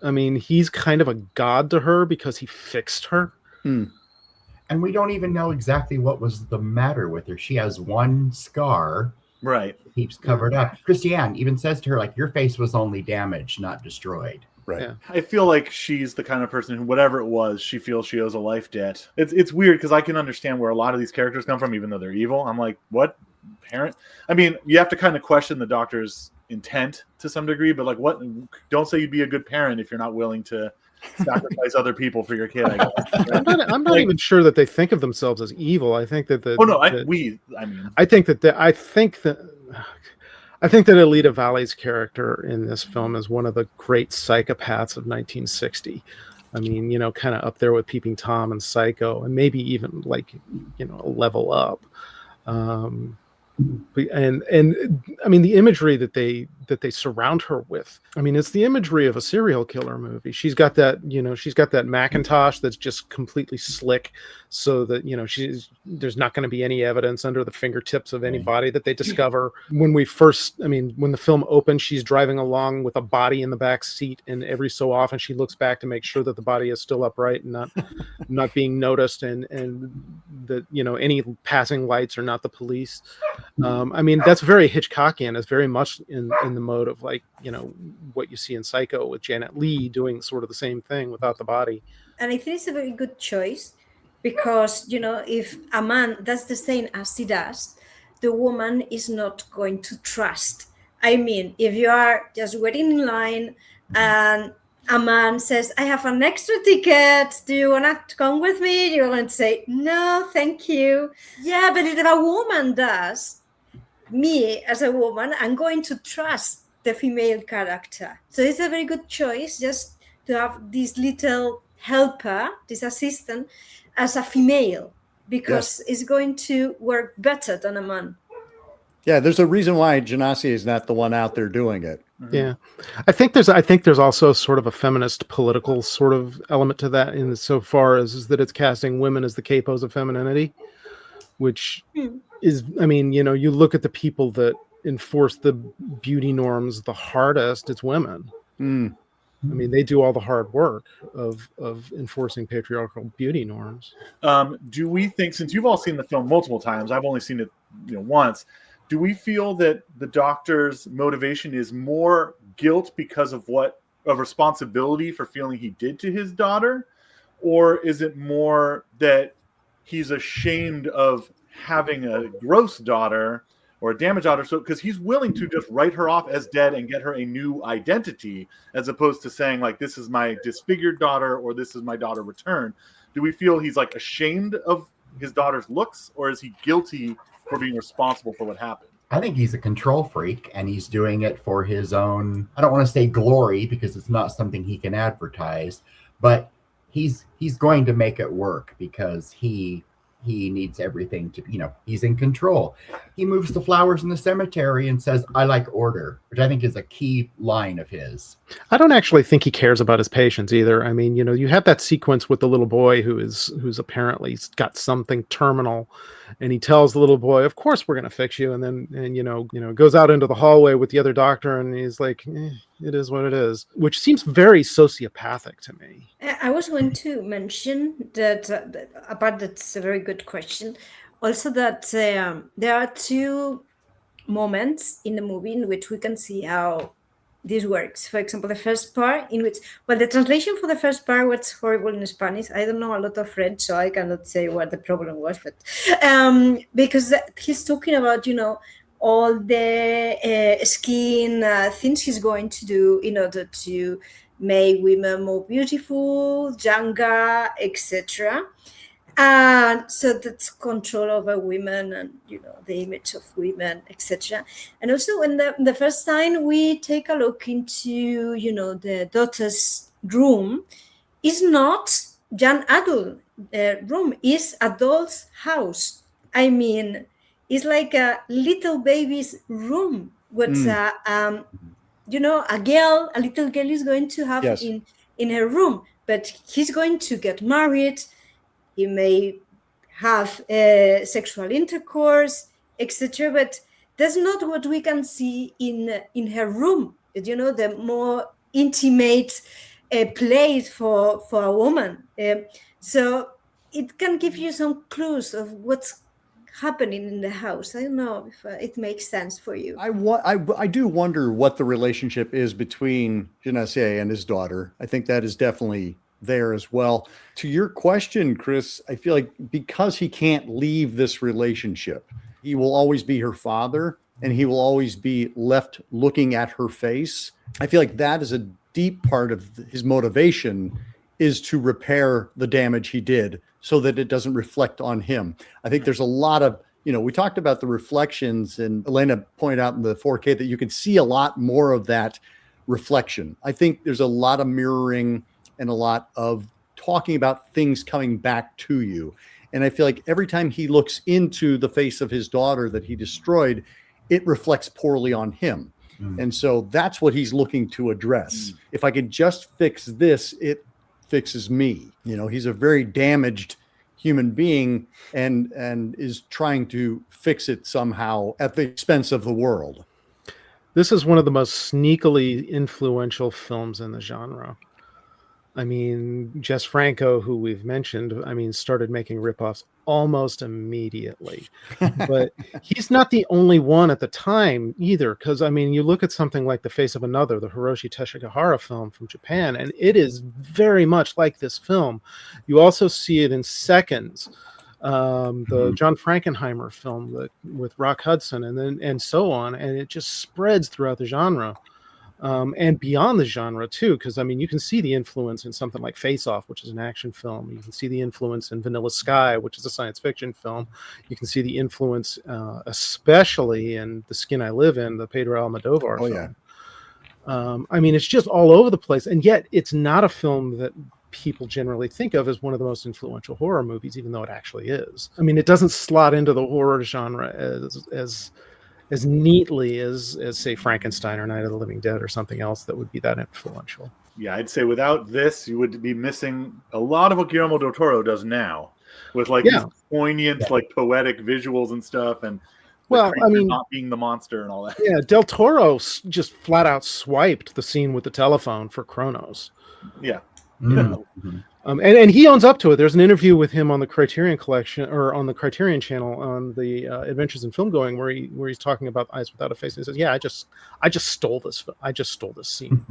I mean, he's kind of a god to her because he fixed her. And we don't even know exactly what was the matter with her. She has one scar. Right. Keeps covered up. Christiane even says to her, like, your face was only damaged, not destroyed. Right. Yeah. I feel like she's the kind of person who, whatever it was, she feels she owes a life debt. It's weird because I can understand where a lot of these characters come from, even though they're evil. I'm like, what parent? I mean, you have to kind of question the doctor's intent to some degree, but like, what? Don't say you'd be a good parent if you're not willing to sacrifice other people for your kid. I guess. I'm not even sure that they think of themselves as evil. I think that I think that Alida Valli's character in this film is one of the great psychopaths of 1960. I mean, you know, kind of up there with Peeping Tom and Psycho, and maybe even like, you know, a level up. And I mean, the imagery that they surround her with, I mean, it's the imagery of a serial killer movie. She's got that, you know, she's got that Macintosh that's just completely slick, so that, you know, there's not going to be any evidence under the fingertips of any body that they discover. When the film opens, she's driving along with a body in the back seat, and every so often she looks back to make sure that the body is still upright and not being noticed, and that, you know, any passing lights are not the police. I mean, that's very Hitchcockian. It's very much in the mode of, like, you know, what you see in Psycho with Janet Leigh doing sort of the same thing without the body. And I think it's a very good choice because, you know, if a man does the same as he does, the woman is not going to trust. I mean, if you are just waiting in line and a man says, I have an extra ticket, do you want to come with me? You're going to say, no, thank you. Yeah, but if a woman does, me as a woman, I'm going to trust the female character. So it's a very good choice just to have this little helper, this assistant, as a female, because it's going to work better than a man. Yeah, there's a reason why Génessier is not the one out there doing it. Yeah, I think there's also sort of a feminist political sort of element to that, in so far as that it's casting women as the capos of femininity, which is, I mean, you know, you look at the people that enforce the beauty norms the hardest, it's women. I mean, they do all the hard work of enforcing patriarchal beauty norms. Do we think, since you've all seen the film multiple times, I've only seen it, you know, once, do we feel that the doctor's motivation is more guilt because of responsibility for feeling he did to his daughter? Or is it more that he's ashamed of having a gross daughter or a damaged daughter, so because he's willing to just write her off as dead and get her a new identity, as opposed to saying, like, this is my disfigured daughter or this is my daughter returned? Do we feel he's like ashamed of his daughter's looks, or is he guilty for being responsible for what happened? I think he's a control freak, and he's doing it for his own, I don't want to say glory because it's not something he can advertise, but he's going to make it work because he needs everything to, you know, he's in control. He moves the flowers in the cemetery and says, I like order, which I think is a key line of his. I don't actually think he cares about his patients either. I mean, you know, you have that sequence with the little boy who's apparently got something terminal, and he tells the little boy, of course we're going to fix you. And then, you know, goes out into the hallway with the other doctor, and he's like, it is what it is, which seems very sociopathic to me. I was going to mention that, but that's a very good question. Also that there are two moments in the movie in which we can see how this works. For example, the first part in which, well, the translation for the first part was horrible in Spanish. I don't know a lot of French, so I cannot say what the problem was, but because he's talking about, you know, all the skin things he's going to do in order to make women more beautiful, younger, etc. And so that's control over women and, you know, the image of women, etc. And also when the first time we take a look into, you know, the daughter's room, is not young adult room, is a doll's house. I mean, it's like a little baby's room. What's you know, a little girl is going to have in her room, but he's going to get married. He may have sexual intercourse, etc. But that's not what we can see in her room. You know, the more intimate place for a woman. So it can give you some clues of what's happening in the house. I don't know if it makes sense for you. I do wonder what the relationship is between Génessier and his daughter. I think that is definitely there as well. To your question, Chris, I feel like because he can't leave this relationship, he will always be her father and he will always be left looking at her face. I feel like that is a deep part of his motivation, is to repair the damage he did so that it doesn't reflect on him. I think there's a lot of, we talked about the reflections, and Elena pointed out in the 4K that you can see a lot more of that reflection. I think there's a lot of mirroring and a lot of talking about things coming back to you. And I feel like every time he looks into the face of his daughter that he destroyed, it reflects poorly on him. And so that's what he's looking to address. If I could just fix this, it fixes me. He's a very damaged human being and is trying to fix it somehow at the expense of the world. This is one of the most sneakily influential films in the genre. I mean, Jess Franco, who we've mentioned, started making ripoffs almost immediately. But he's not the only one at the time either, because, you look at something like The Face of Another, the Hiroshi Teshigahara film from Japan, and it is very much like this film. You also see it in Seconds, the John Frankenheimer film with Rock Hudson, and so on, and it just spreads throughout the genre. And beyond the genre too, because you can see the influence in something like Face Off, which is an action film. You can see the influence in Vanilla Sky, which is a science fiction film. You can see the influence, especially in The Skin I Live In, the Pedro Almodovar film. Yeah. It's just all over the place, and yet it's not a film that people generally think of as one of the most influential horror movies, even though it actually is. It doesn't slot into the horror genre as neatly as say Frankenstein or Night of the Living Dead or something else that would be that influential. Yeah, I'd say without this, you would be missing a lot of what Guillermo del Toro does now, with these poignant, poetic visuals and stuff, and not being the monster and all that. Yeah, del Toro just flat out swiped the scene with the telephone for Kronos. Yeah. And he owns up to it. There's an interview with him on the Criterion Collection, or on the Criterion Channel, on the Adventures in Film Going, where he's talking about Eyes Without a Face, and he says, "Yeah, I just stole this. I just stole this scene."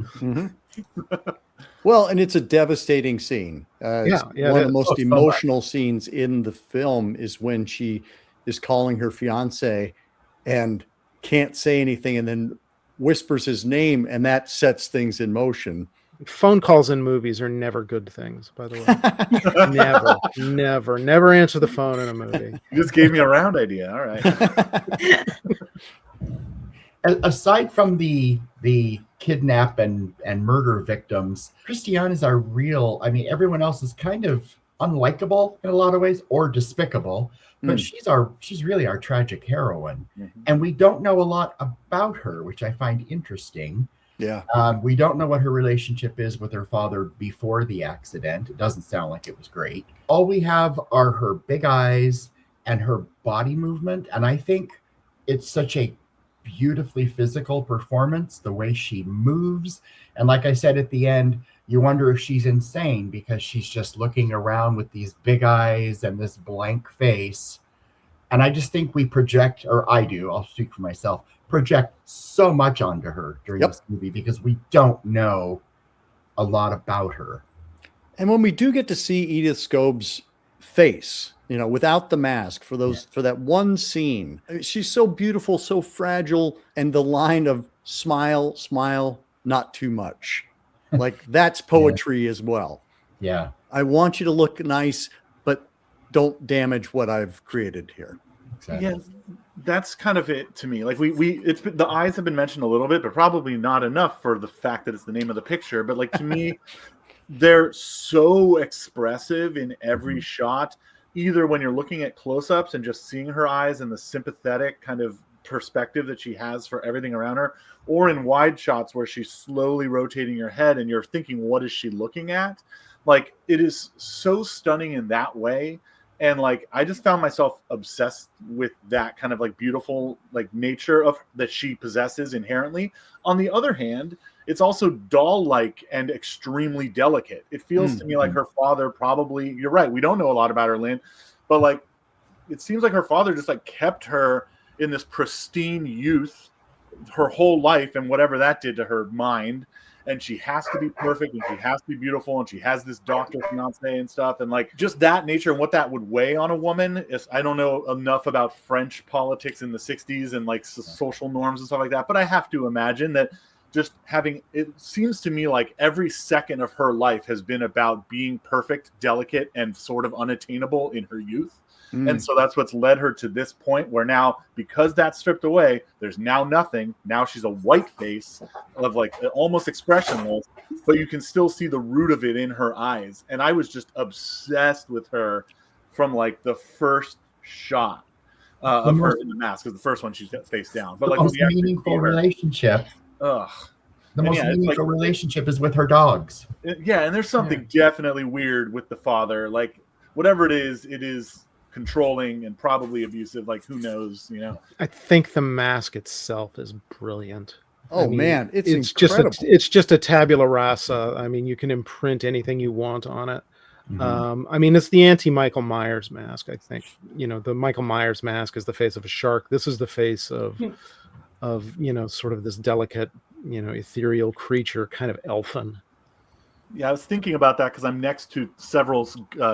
Well, and it's a devastating scene. One of the most emotional scenes in the film is when she is calling her fiance and can't say anything, and then whispers his name, and that sets things in motion. Phone calls in movies are never good things, by the way. Never answer the phone in a movie. You just gave me a round idea. All right. Aside from the kidnap and murder victims, Christiane is our real, everyone else is kind of unlikable in a lot of ways, or despicable, but she's really our tragic heroine. And we don't know a lot about her, which I find interesting. Yeah. We don't know what her relationship is with her father before the accident. It doesn't sound like it was great. All we have are her big eyes and her body movement. And I think it's such a beautifully physical performance, the way she moves. And like I said at the end, you wonder if she's insane, because she's just looking around with these big eyes and this blank face. And I just think we project, or I do, I'll speak for myself, project so much onto her during this movie, because we don't know a lot about her. And when we do get to see Edith Scob's face, without the mask, for that one scene, she's so beautiful, so fragile, and the line of smile, smile, not too much. That's poetry as well. Yeah. I want you to look nice, but don't damage what I've created here. Exactly. Yeah, that's kind of it to me. The eyes have been mentioned a little bit, but probably not enough for the fact that it's the name of the picture. But to me, they're so expressive in every shot, either when you're looking at close-ups and just seeing her eyes and the sympathetic kind of perspective that she has for everything around her, or in wide shots where she's slowly rotating her head and you're thinking, what is she looking at? It is so stunning in that way. And I just found myself obsessed with that kind of beautiful nature of that she possesses inherently. On the other hand, it's also doll-like and extremely delicate. It feels to me like her father probably, you're right, we don't know a lot about her, Lynn, but it seems like her father just like kept her in this pristine youth her whole life, and whatever that did to her mind. And she has to be perfect, and she has to be beautiful, and she has this doctor fiance and stuff, and like just that nature and what that would weigh on a woman is, I don't know enough about French politics in the 60s and like social norms and stuff like that, but I have to imagine that just having, it seems to me like every second of her life has been about being perfect, delicate, and sort of unattainable in her youth. And so that's what's led her to this point where now, because that's stripped away, there's now nothing. Now she's a white face of like almost expressionless, but you can still see the root of it in her eyes. And I was just obsessed with her from like the first shot of her in the mask, because the first one she's face down. But like the most meaningful relationship. Ugh. The most meaningful relationship is with her dogs. Yeah, and there's something definitely weird with the father. Like whatever it is controlling and probably abusive, like who knows, you know. I think the mask itself is brilliant. Oh man, it's incredible. It's just a tabula rasa. I mean, you can imprint anything you want on it. I mean, it's the anti-Michael Myers mask. I think, you know, the Michael Myers mask is the face of a shark. This is the face of you know, sort of this delicate, you know, ethereal creature, kind of elfin. Yeah, I was thinking about that because I'm next to several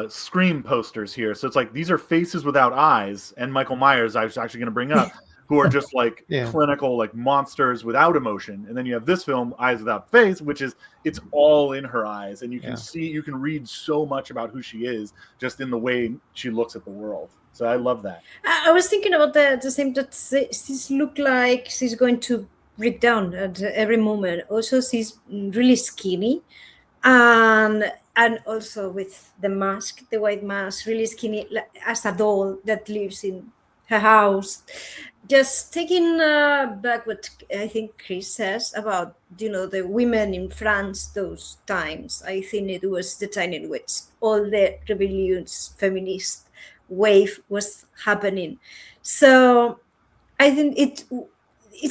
Scream posters here. So it's like these are faces without eyes, and Michael Myers, I was actually going to bring up, who are just like clinical, like monsters without emotion. And then you have this film, Eyes Without Face, which is, it's all in her eyes. And you can see, you can read so much about who she is just in the way she looks at the world. So I love that. I was thinking about the same, that she's look like she's going to break down at every moment. Also, she's really skinny. And also with the mask, the white mask, really skinny, as a doll that lives in her house. Just taking back what I think Chris says about, you know, the women in France those times. I think it was the time in which all the rebellions, feminist wave was happening. So I think it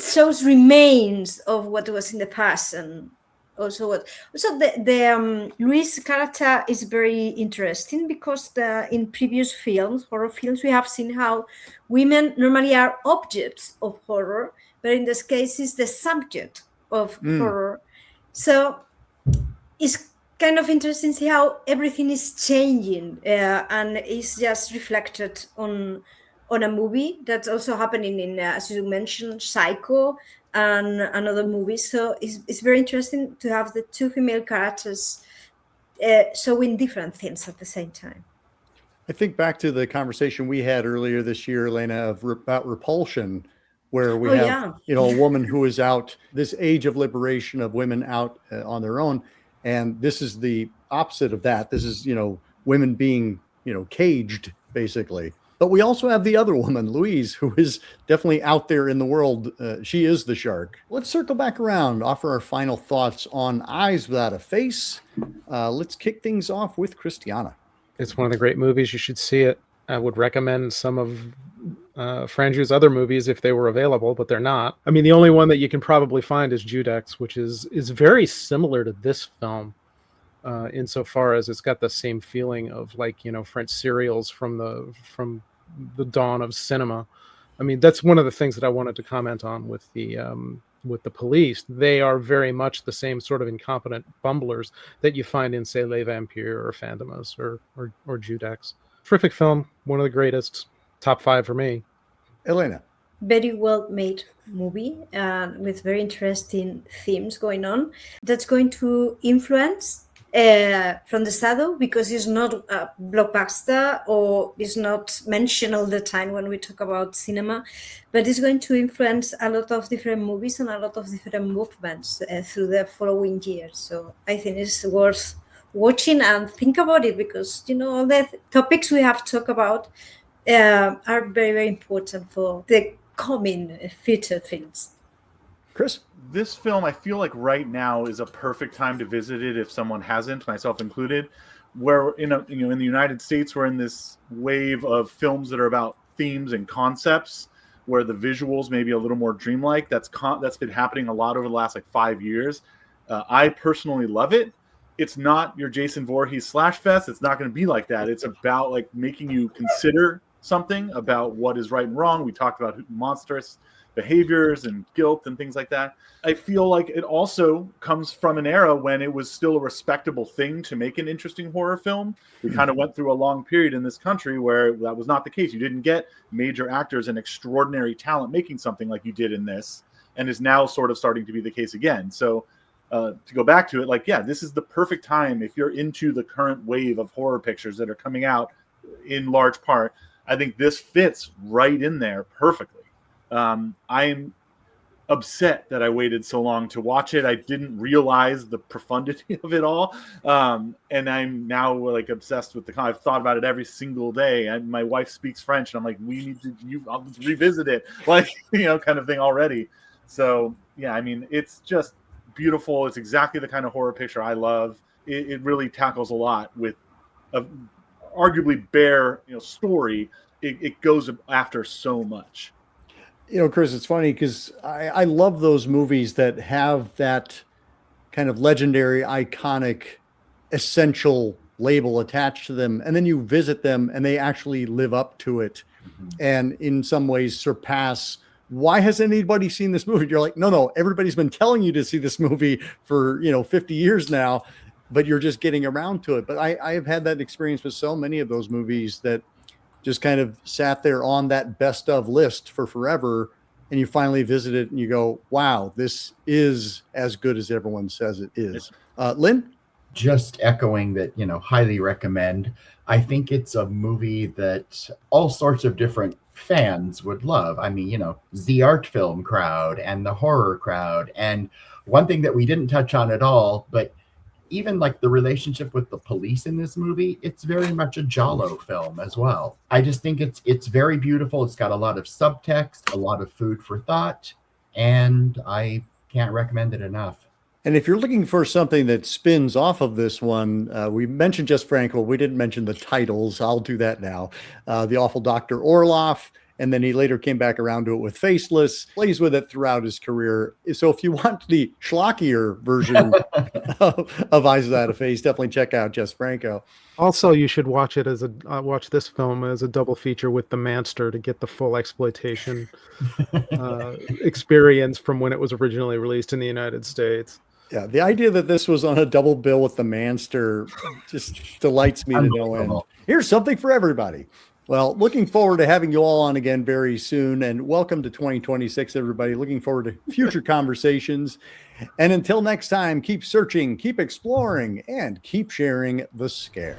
shows remains of what was in the past. And also the Louise character is very interesting because in previous films, horror films, we have seen how women normally are objects of horror, but in this case is the subject of horror. So it's kind of interesting to see how everything is changing and it's just reflected on a movie that's also happening in, as you mentioned, Psycho and another movies. So it's very interesting to have the two female characters showing different things at the same time. I think back to the conversation we had earlier this year, Elena, about Repulsion, where we have you know, a woman who is out, this age of liberation of women out on their own, and this is the opposite of that. This is, you know, women being, you know, caged basically. But we also have the other woman, Louise, who is definitely out there in the world. She is the shark. Let's circle back around, offer our final thoughts on Eyes Without a Face. Let's kick things off with Christiane. It's one of the great movies. You should see it. I would recommend some of Franju's other movies if they were available, but they're not. I mean, the only one that you can probably find is Judex, which is very similar to this film. Insofar as it's got the same feeling of, like, you know, French serials from the dawn of cinema. I mean, that's one of the things that I wanted to comment on with the police. They are very much the same sort of incompetent bumblers that you find in, say, Les Vampires or Fantomas or Judex. Terrific film, one of the greatest, top 5 for me. Elena. Very well made movie with very interesting themes going on. That's going to influence From the Shadow, because it's not a blockbuster or it's not mentioned all the time when we talk about cinema, but it's going to influence a lot of different movies and a lot of different movements through the following years. So I think it's worth watching and think about it, because, you know, all the topics we have talked about are very, very important for the coming future films. Chris? This film, I feel like right now is a perfect time to visit it if someone hasn't, myself included. Where in the United States, we're in this wave of films that are about themes and concepts, where the visuals may be a little more dreamlike. That's been happening a lot over the last 5 years. I personally love it. It's not your Jason Voorhees slash fest. It's not going to be like that. It's about making you consider something about what is right and wrong. We talked about monstrous behaviors and guilt and things like that. I feel like it also comes from an era when it was still a respectable thing to make an interesting horror film. We kind of went through a long period in this country where that was not the case. You didn't get major actors and extraordinary talent making something like you did in this, and is now sort of starting to be the case again. So to go back to it, like, yeah, this is the perfect time if you're into the current wave of horror pictures that are coming out in large part. I think this fits right in there perfectly. I'm upset that I waited so long to watch it. I didn't realize the profundity of it all. And I'm now like obsessed with I've thought about it every single day. And my wife speaks French and I'm like, I'll revisit it, like, kind of thing already. So yeah, I mean, it's just beautiful. It's exactly the kind of horror picture I love. It really tackles a lot with a arguably bare, story. It goes after so much. Chris, it's funny because I love those movies that have that kind of legendary, iconic, essential label attached to them. And then you visit them and they actually live up to it. Mm-hmm. And in some ways surpass. Why hasn't anybody seen this movie? You're like, no, everybody's been telling you to see this movie for, 50 years now, but you're just getting around to it. But I have had that experience with so many of those movies that just kind of sat there on that best of list for forever. And you finally visit it and you go, wow, this is as good as everyone says it is. Lynn? Just echoing that, highly recommend. I think it's a movie that all sorts of different fans would love. I mean, the art film crowd and the horror crowd. And one thing that we didn't touch on at all, but even like the relationship with the police in this movie, it's very much a giallo film as well. I just think it's very beautiful. It's got a lot of subtext, a lot of food for thought, and I can't recommend it enough. And if you're looking for something that spins off of this one, we mentioned Jess Franco. We didn't mention the titles. I'll do that now. The Awful Dr. Orloff. And then he later came back around to it with Faceless, plays with it throughout his career. So if you want the schlockier version of Eyes Without a Face, definitely check out Jess Franco. Also, you should watch it watch this film as a double feature with The Manster to get the full exploitation experience from when it was originally released in the United States. Yeah, the idea that this was on a double bill with The Manster just delights me to no end. Here's something for everybody. Well, looking forward to having you all on again very soon, and welcome to 2026, everybody. Looking forward to future conversations. And until next time, keep searching, keep exploring, and keep sharing the scare.